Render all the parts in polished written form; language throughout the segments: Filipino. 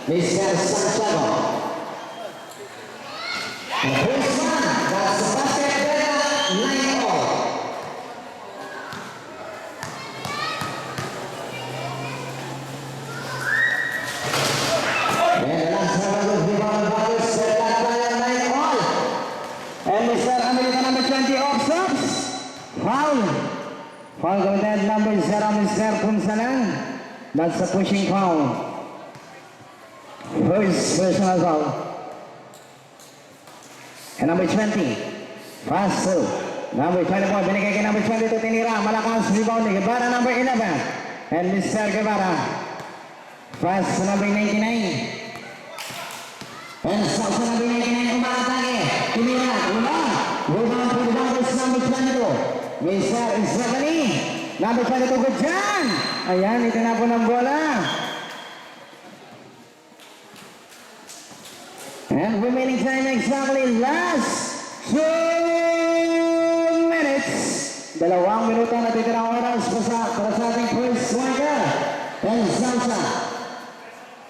Mr. Santiago. The first one, that's the basket ball, 9-all. And the last one will be one ball, set that by 9-all. And Mr. America number 20 offsets. Foul. Foul committed number 0, Mr. Punsalan. That's a pushing foul. First personal foul. And number 20, Faso. Number 24, binigay kay number 22, tinira. Malakas rebound ni Guevara, number 11. And Mr. Guevara. Faso, number 99. And Sausa, number 99, umakatake. Tinira, ulang. Rebound for the Bunkers, number 22. Mr. Isabani. Number 22, good dyan. Ayan, itinapon ng bola. And remaining time exactly last 2 minutes. 2 minuto na titirang oras para sa ating first quarter. And Salsa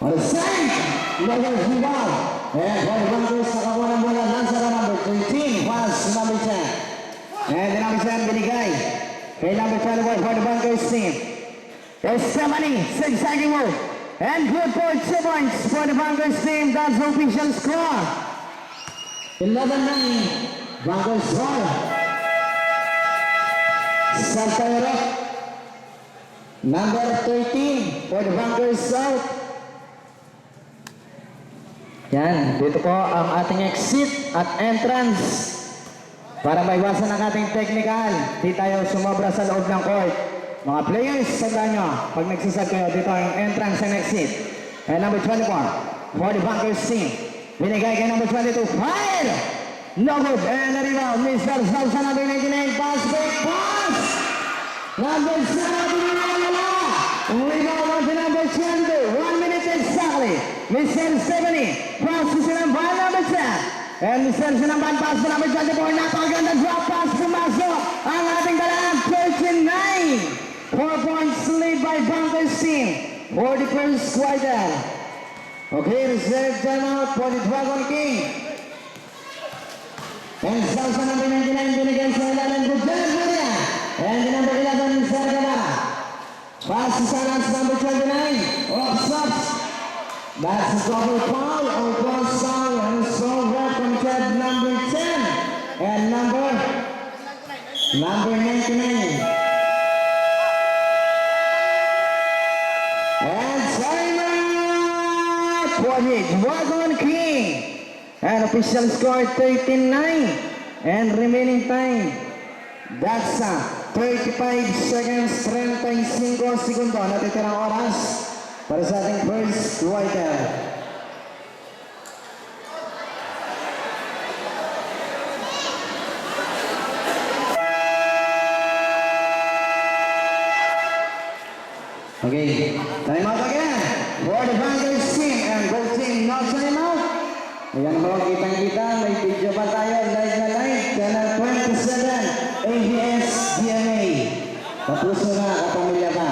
on the side. Level rebound. And for the Bunkers, nakakuha ng bola. Lanzaro number 13. Pass number 10. And the number 10 binigay kay number 21 for the Bunkers team. Estamani, zigzagging move. And good for 2 points for the Bunkers team. That's the official score. 11-9. Bunkers score. Saltero. Number 13 for the Bunkers South. Yan, dito po ang ating exit at entrance. Para maiwasan ang ating technical. Di tayo sumobra sa loob ng court. Mga players, tandaan nyo, pag nagsisag kayo, dito ang entrance and exit. And number 24, for the Bunkers team. Binigay kay number 22, fire! No good. And the rebound, Mr. Salsa, number 99, pass, back, pass! Number 7, wala! Rebound on to number 22, 1 minute exactly. Mr. Stephanie, pass to Sinamban, number 10. And Mr. Sinamban, pass to number 24, napakaganda drop pass, pumasok ang ating dalaan, 39. 4 points lead by Bunkers team for the first quarter. Okay, reserve timeout for the Dragon King. And Salsa number 99 binigay sa 11, good job, Maria. And the number 11 is Sargana. Pass to Salas number 29, offsets. That's a double foul or cross foul and so committed number 10 and number 99. And timeout for the Dragon King. And official score 13-9. And remaining time, that's 35 seconds, 35 segundo. Natitirang oras para sa ating first quarter. Okay, time out again for the Bunkers team and goal team, no time out. Ayan po, kitang-kita, may video pa tayo, live na live, channel 27, ABS-GMA. Kapuso na, kapamilya ka.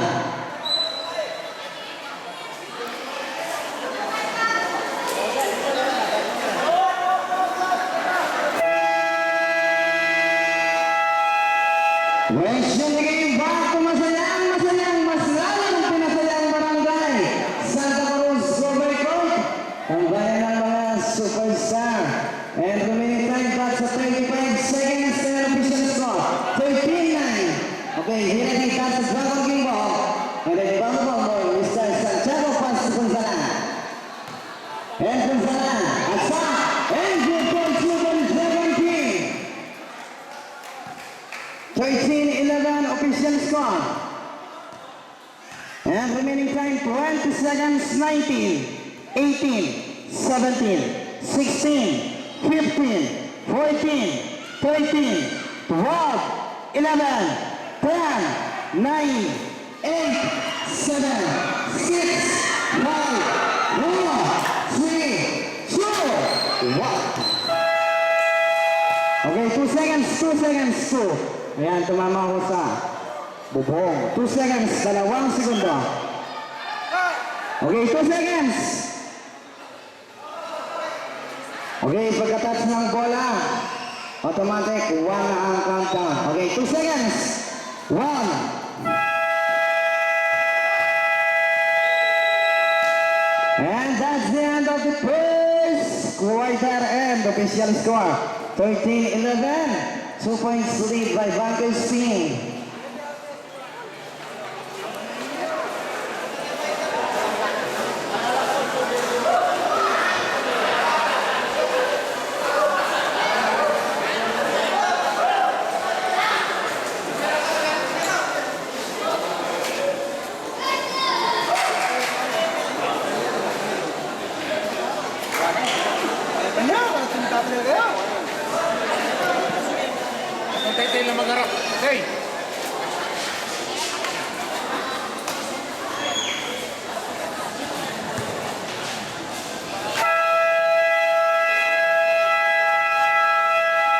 Question the game back to masayang, mas lalong pinasayang barangay Santa Cruz Silver Court. Ang bayan ng mga superstar. And remaining time back sa 25 seconds and official score 13-9. Okay, here again, that's the Dragon King ball. And then bago mo, Mr. Santiago pass to Punsalan. And Punsalan, attack, and good point to the Dragon King. 13-11 official score. And remaining time 20 seconds, 19, 18, 17, 16, 15, 14, 13, 12, 11, 10, 9, 8, 7, 6, 5, 4, 3, 2, 1. Okay, 2 seconds, 2 seconds, 2. Ayan, tumama ko sa bubong. 2 seconds, 2 segundo. Okay, 2 seconds. Okay, pagka-touch ng bola, automatic, 1 na ang countdown. Okay, 2 seconds. 1. And that's the end of the first quarter and official score. 13-11. 2 points lead by Vanquish team. Ang tayo lang mag-harap. Hey!